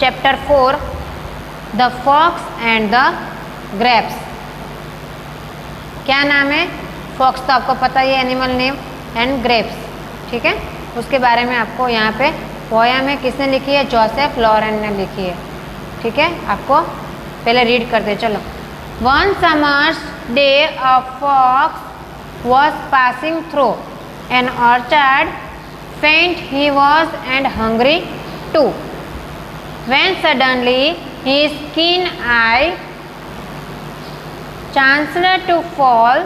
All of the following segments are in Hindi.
Chapter 4 the fox and the grapes. क्या नाम है? फॉक्स तो आपको पता ही है, एनिमल नेम, एंड ग्रेप्स, ठीक है। उसके बारे में आपको यहाँ पे पोयम है, किसने लिखी है? जोसेफ लॉरेन ने लिखी है, ठीक है। आपको पहले रीड करते चलो। One summer's day a fox was passing through an orchard, faint he was and hungry too, when suddenly his keen eye chanced to fall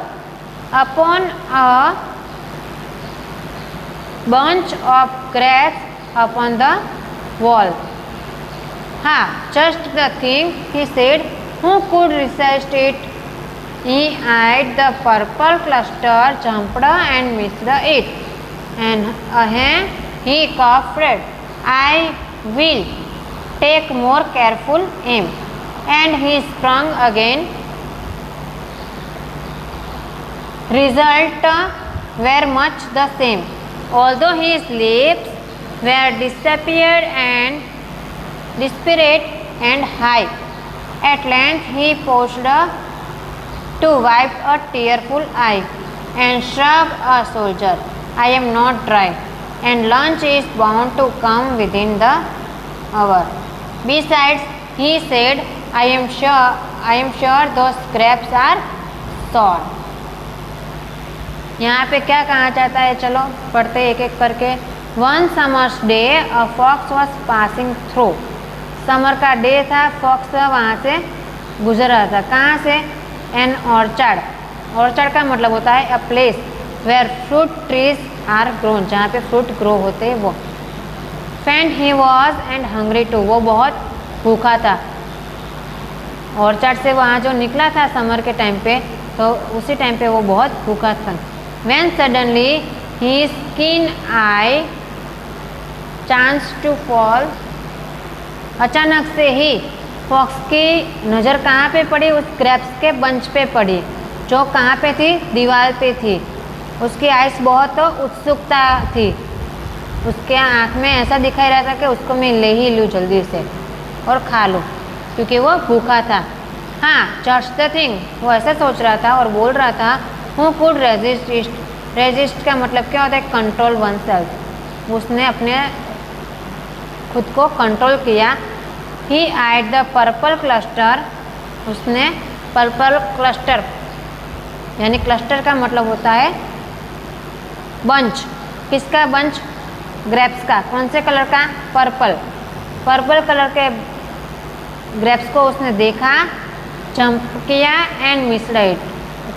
upon a bunch of grapes upon the wall. Ha, just the thing, he said, who could resist it? He eyed the purple cluster, jumped and missed it, and again he coughed, I will take more careful aim, and he sprung again. Result were much the same, although his leaps were disappeared and desperate and high. At length he paused to wipe a tearful eye, and shrugged a soldier, I am not dry, and lunch is bound to come within the hour. Besides, he said, I am sure those grapes are sour. यहाँ पे क्या कहा जाता है? चलो पढ़ते एक एक करके। One summer's day a fox was passing through. Summer का डे था, फॉक्स वहाँ से गुजर रहा था। कहाँ से? N orchard. ऑर्चर्ड का मतलब होता है a place where fruit trees are grown, जहाँ पे फ्रूट ग्रो होते हैं वो। Faint he was and hungry too, वो बहुत भूखा था। ऑर्चर्ड से वहाँ जो निकला था समर के टाइम पे, तो उसी टाइम पे वो बहुत भूखा था। व्हेन सडनली हिज कीन आई चांस टू फॉल, अचानक से ही फॉक्स की नज़र कहाँ पे पड़ी? उस ग्रेप्स के बंच पे पड़ी, जो कहाँ पे थी? दीवार पे थी। उसकी आइस बहुत उत्सुकता थी, उसके आँख में ऐसा दिखाई रहा था कि उसको मैं ले ही लूँ जल्दी से और खा लूँ, क्योंकि वो भूखा था। हाँ, जस्ट द थिंग, वो ऐसा सोच रहा था और बोल रहा था, हु कुड रेजिस्ट। रेजिस्ट का मतलब क्या होता है? Control one self. उसने अपने खुद को कंट्रोल किया। ही आइड द पर्पल क्लस्टर, उसने पर्पल क्लस्टर, यानी क्लस्टर का मतलब होता है बंच। किसका बंच? ग्रेप्स का। कौन से कलर का? पर्पल। पर्पल कलर के ग्रेप्स को उसने देखा, जंप किया एंड मिस्ड इट।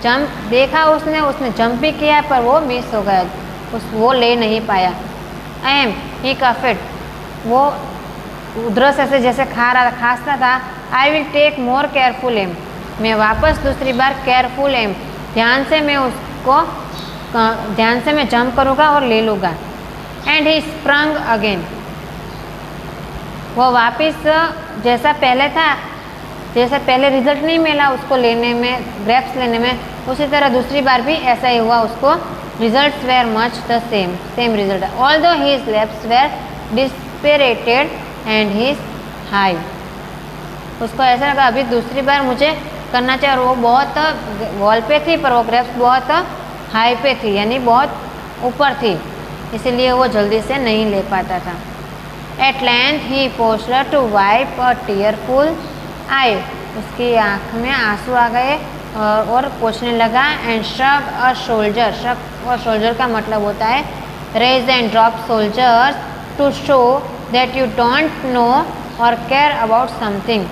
जंप देखा उसने जंप भी किया, पर वो मिस हो गया, वो ले नहीं पाया। एम ही कफेड, वो उधरस ऐसे जैसे खांसता था। I will take more careful am, मैं वापस दूसरी बार केयरफुल एम, ध्यान से मैं जंप करूँगा और ले लूँगा। एंड ही स्प्रंग अगेन, वो वापस जैसा पहले था, जैसे पहले रिजल्ट नहीं मिला उसको लेने में, ग्रेप्स लेने में, उसी तरह दूसरी बार भी ऐसा ही हुआ उसको। Results were much the same result, although his leaps were desperate and his high. उसको ऐसा लगा अभी दूसरी बार मुझे करना चाहिए, और वो बहुत वॉल पे थी, पर वो ग्रेप्स बहुत हाई पे थी, यानी बहुत ऊपर थी, इसीलिए वो जल्दी से नहीं ले पाता था। At length he paused to wipe a tearful eye, उसकी आँख में आंसू आ गए और पोंछने लगा। And shrug a shoulder, shrug और सोल्जर का मतलब होता है raise and drop shoulders to show that you don't know or care about something.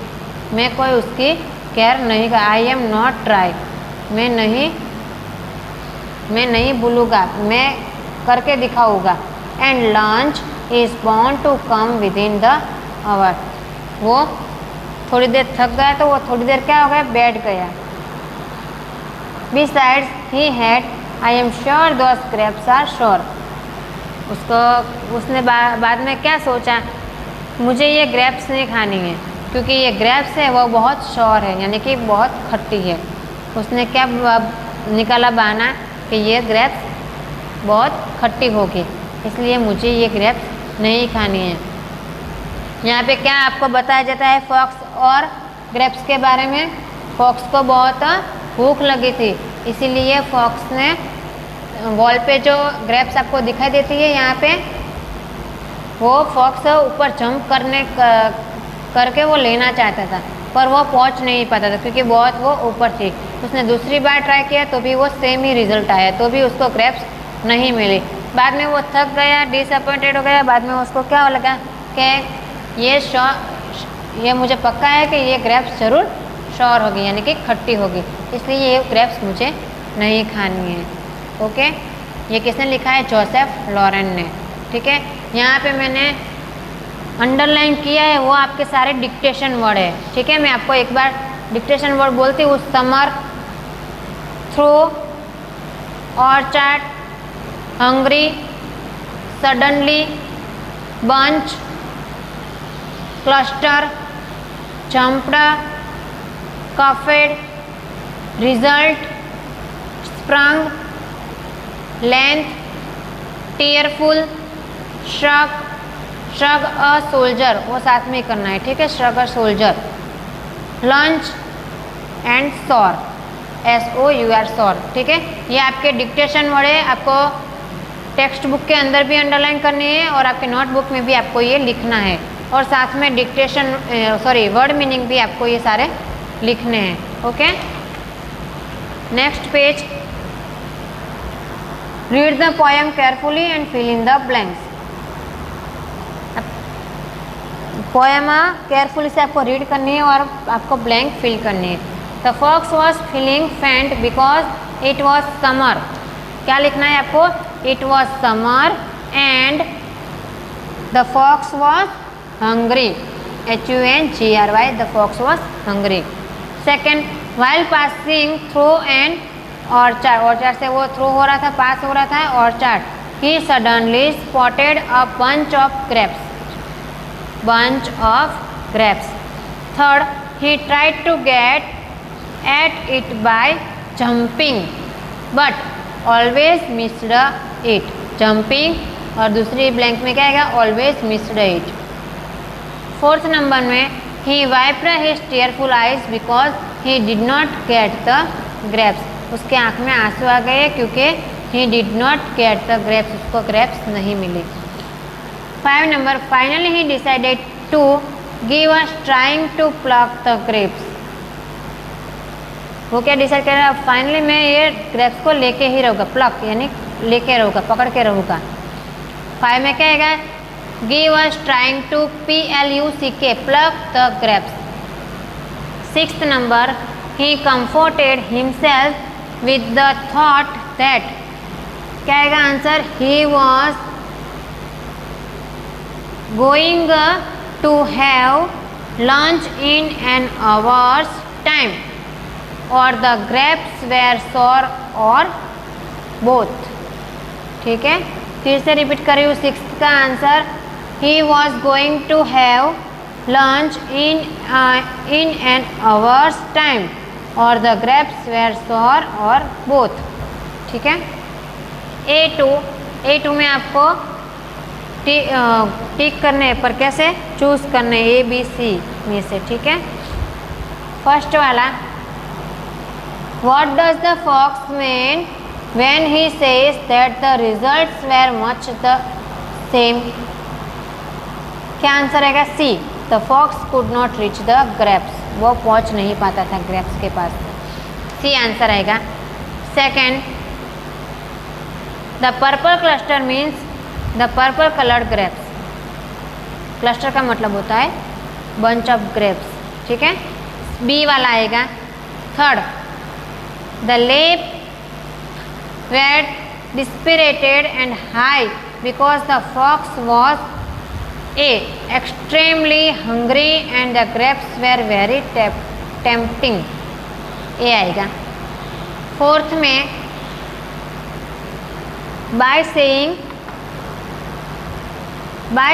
मैं कोई उसकी केयर नहीं कर, आई एम नॉट ट्राई, मैं नहीं भूलूँगा, मैं करके दिखाऊँगा। And lunch is bound to come within the hour, वो थोड़ी देर थक गया तो वो थोड़ी देर क्या हो गया? बैठ गया। Besides he had, I am sure those grapes are sure, उसने बाद में क्या सोचा? मुझे ये ग्रेप्स नहीं खानी है, क्योंकि ये ग्रेप्स है वो बहुत श्योर है, यानी कि बहुत खट्टी है। उसने क्या निकाला बहाना कि ये ग्रेप्स बहुत खट्टी होगी, इसलिए मुझे ये ग्रेप्स नहीं खानी है। यहाँ पे क्या आपको बताया जाता है फॉक्स और ग्रेप्स के बारे में। फॉक्स को बहुत भूख लगी थी, इसीलिए फॉक्स ने वॉल पे जो ग्रेप्स आपको दिखाई देती है यहाँ पे, वो फॉक्स ऊपर जंप करके वो लेना चाहता था, पर वो पहुँच नहीं पाता था क्योंकि बहुत वो ऊपर थी। उसने दूसरी बार ट्राई किया तो भी वो सेम ही रिजल्ट आया, तो भी उसको ग्रेप्स नहीं मिली। बाद में वो थक गया, डिसअपॉइंटेड हो गया। बाद में उसको क्या लगा कि ये मुझे पक्का है कि ये ग्रेप्स ज़रूर श्योर होगी, यानी कि खट्टी होगी, इसलिए ये ग्रेप्स मुझे नहीं खानी है। ओके, ये किसने लिखा है? जोसेफ लॉरेन ने। ठीक है, यहाँ पे मैंने अंडरलाइन किया है वो आपके सारे डिक्टेशन वर्ड है। ठीक है, मैं आपको एक बार डिक्टेशन वर्ड बोलती हूँ। Summer, through, orchard, hungry, suddenly, bunch, cluster, jumped, cuffed, result, sprung, length, tearful, shrug a shoulder, वो साथ में ही करना है। ठीक है, shrug a shoulder, lunch and sour, SOUR, sour. ठीक है, ये आपके डिक्टेशन वर्ड है, आपको टेक्स्ट बुक के अंदर भी अंडरलाइन करनी है और आपके नोटबुक में भी आपको ये लिखना है, और साथ में डिक्टेशन वर्ड मीनिंग भी आपको ये सारे लिखने हैं। Okay, next page. Read the poem carefully and fill in the blanks. Poem carefully से आपको रीड करनी है और आपको ब्लैंक फिल करनी है। The fox was feeling faint because it was summer. क्या लिखना है आपको? It was summer and the fox was hungry, HUNGRY, the fox was hungry. Second, while passing through an orchard, orchard से वो थ्रू हो रहा था, पास हो रहा था orchard, he suddenly spotted a bunch of grapes, bunch of grapes. Third, he tried to get at it by jumping, but always missed it. Jumping और दूसरी ब्लैंक में क्या आएगा? Always missed it. Fourth number में he wiped his tearful eyes because he did not get the grapes. उसके आँख में आंसू आ गए क्योंकि he did not get the grapes, उसको grapes नहीं मिली। 5 number, finally he decided to give us trying to pluck the grapes. वो क्या डिसाइड कर रहा है? फाइनली मैं ये ग्रेप्स को लेके ही रहूँगा, प्लक यानी लेके रहूँगा, पकड़ के रहूँगा। 5 में क्या आएगा? Give us trying to PLUCK, pluck the grapes. 6th number, he comforted himself with the thought that, क्या आएगा answer? He was going to have lunch in an hour's time, or the grapes were sour, or both। ठीक है, फिर से रिपीट कर रही हूँ। 6th का answer, he was going to have lunch in an hour's time, or the grapes were sour, or both। ठीक है, A2 में आपको टिक करने पर कैसे चूज करने, ABC में से। ठीक है, फर्स्ट वाला, what does the fox mean when he says that the results were much the same? क्या आंसर आएगा? C, the fox could not reach the grapes, वो पहुंच नहीं पाता था ग्रेप्स के पास। C आंसर आएगा। Second, the purple cluster means the purple coloured grapes. Cluster का मतलब होता है बंच ऑफ ग्रेप्स। ठीक है, B वाला आएगा। Third, the leap were desperate and high because the fox was A, extremely hungry and the grapes were very tempting, A आएगा। फोर्थ में, by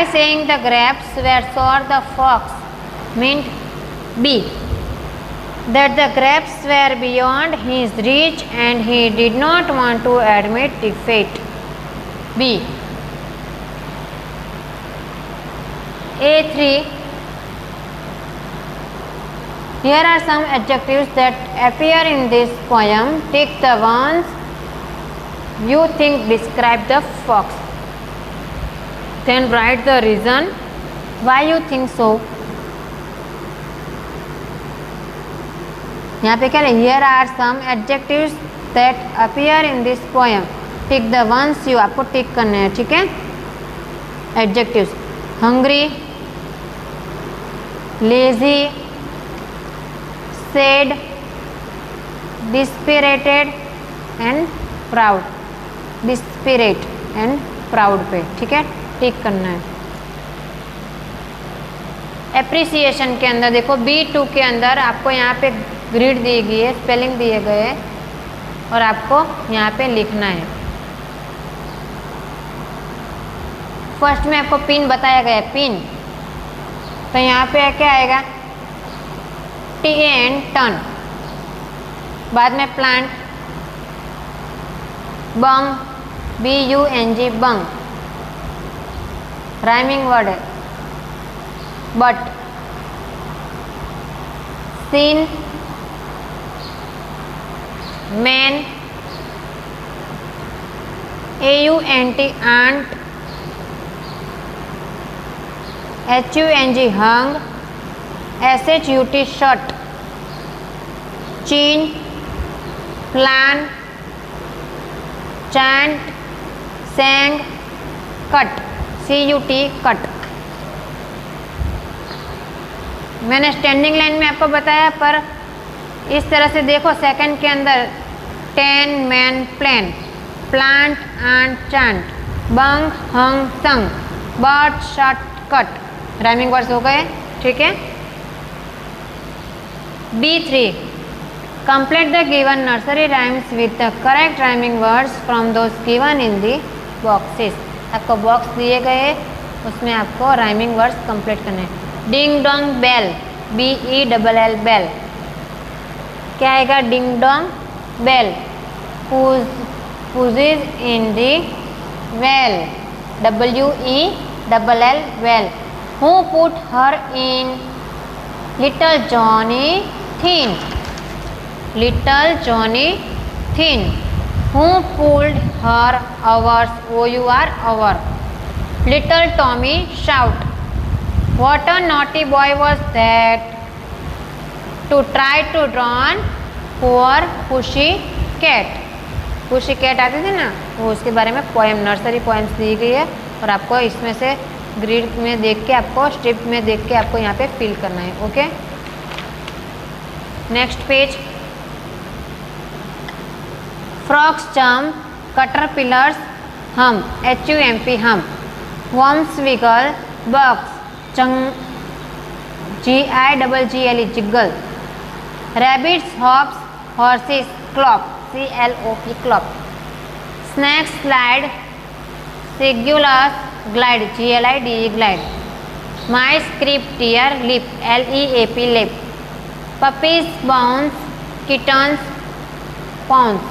saying the grapes were sour, the fox meant B, that the grapes were beyond his reach and he did not want to admit defeat, B। A3, Here are some adjectives that appear in this poem. Tick the ones you think describe the fox. Then write the reason why you think so. यहाँ पे क्या है? Here are some adjectives that appear in this poem. Tick the ones you, आपको टिक करने हैं, ठीक है? Adjectives: hungry, lazy, sad, dispirited and proud. Dispirited and proud पे, ठीक है, टिक करना है। एप्रिसिएशन के अंदर देखो B2 के अंदर आपको यहाँ पे ग्रिड दी गई है, स्पेलिंग दिए गए और आपको यहाँ पे लिखना है। फर्स्ट में आपको पिन बताया गया है, पिन, तो यहाँ पे क्या आएगा? TN ton. बाद में plant, bung, BUNG bung, rhyming word है। But, seen, man, AUNT aunt, HUNG hung, SHUT shut, chin, plan, chant, sung, cut, CUT cut. मैंने स्टैंडिंग लाइन में आपको बताया, पर इस तरह से देखो सेकंड के अंदर 10 man plan, plant and chant, bung hung sung, but shut cut, rhyming words हो गए, ठीक है। B3 complete the given nursery rhymes with the correct rhyming words from those given in the boxes. आपको बॉक्स दिए गए, उसमें आपको राइमिंग वर्ड्स कंप्लीट करने हैं। Ding dong bell, BELL bell, क्या आएगा? Ding dong bell, pussy's in the well, WELL well. Who put her in little Johnny thin, little Johnny thin. Who pulled her ours, OUR our, little Tommy shout. What a naughty boy was that to try to drown poor pussy cat. Pussy cat आती थी ना, वो उसके बारे में पोएम, नर्सरी पोएम्स दी गई है और आपको इसमें से ग्रिड में देख के, आपको स्ट्रिप में देख के आपको यहाँ पे फिल करना है। Okay, next page. Frogs jump, caterpillars hump, HUMP hump, worms wiggle, bugs, GIGGLE giggle, rabbits hops, horses clop, CLOP clop, snakes slide, seagulls glide, GLIDE glide, mice creep deer leap, LEAP leap, puppies bounce, kittens pounce,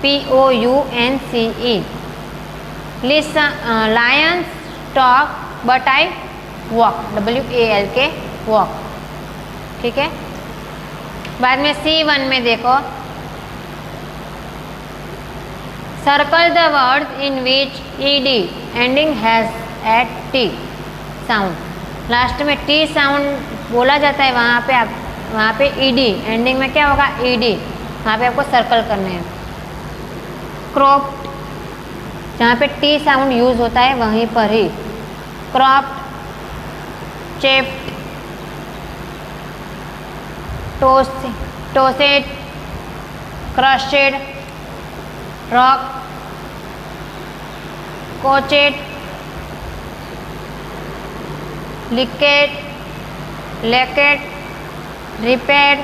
POUNCE, lions stalk but I walk, WALK walk, ठीक है। बाद में C1 में देखो, circle the words in which ED ending has at T sound. Last में T साउंड बोला जाता है, वहाँ पे आप, वहाँ पे ED एंडिंग में क्या होगा? ED, वहाँ पे आपको सर्कल करने हैं। क्रॉप्ड, जहाँ पे T साउंड यूज होता है वहीं पर ही। Cropped, chapped, tossed, crushed, rock, coached, licked, leaked, ripped,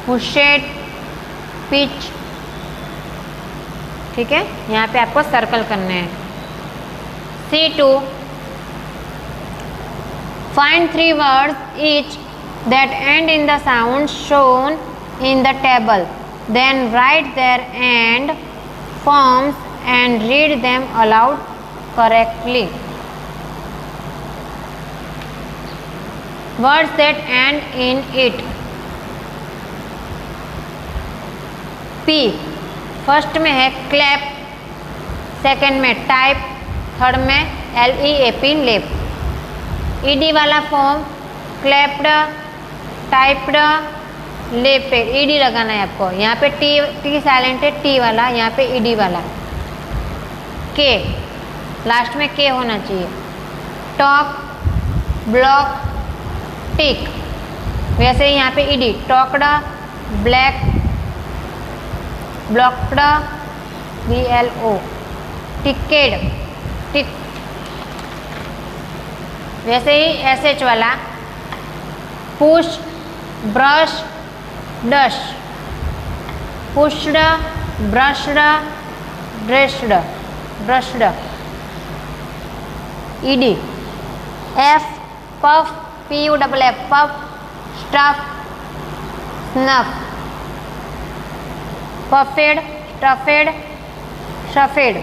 hushed, pitch, ठीक है। यहाँ पे आपको सर्कल करने हैं। C2 find 3 words each that end in the sound shown in the table, then write their end forms and read them aloud correctly. Words that and in it. P first में है क्लैप, सेकंड में टाइप, थर्ड में LEAP लेप। ईडी वाला फॉर्म क्लैप्ड, टाइप्ड, लेपेड, ईडी लगाना है आपको। यहाँ पे टी साइलेंट है, टी वाला, यहाँ पे ईडी वाला। के लास्ट में के होना चाहिए। टॉक, ब्लॉक, टिक, वैसे ही यहाँ पे ED talked, black, blocked, BLO, ticked, tick, वैसे ही SH वाला push, brush, dash, pushed, brushed, dressed, brushed. ED F puff, PUFF, puff, stuff, snuff, puffed, stuffed, snuffed.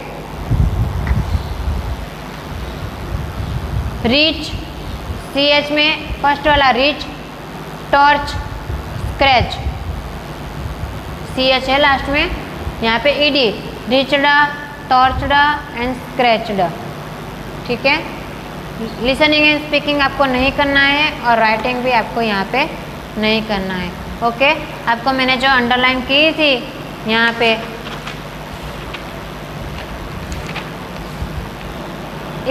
Reach CH में फर्स्ट वाला रीच, टॉर्च, स्क्रैच, CH है लास्ट में। यहाँ पे ED reached, torched and scratched. ठीक है, लिसनिंग एंड स्पीकिंग आपको नहीं करना है और राइटिंग भी आपको यहाँ पे नहीं करना है। ओके, आपको मैंने जो अंडरलाइन की थी यहाँ पे,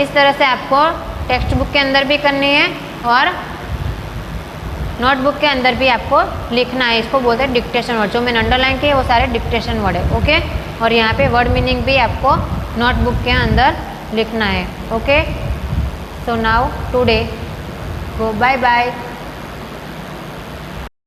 इस तरह से आपको टेक्स्ट बुक के अंदर भी करनी है और नोटबुक के अंदर भी आपको लिखना है। इसको बोलते हैं डिक्टेशन वर्ड। जो मैंने अंडरलाइन किए वो सारे डिक्टेशन वर्ड है। ओके, और यहाँ पे वर्ड मीनिंग भी आपको नोटबुक के अंदर लिखना है। ओके, सो नाउ टुडे गो बाय बाय।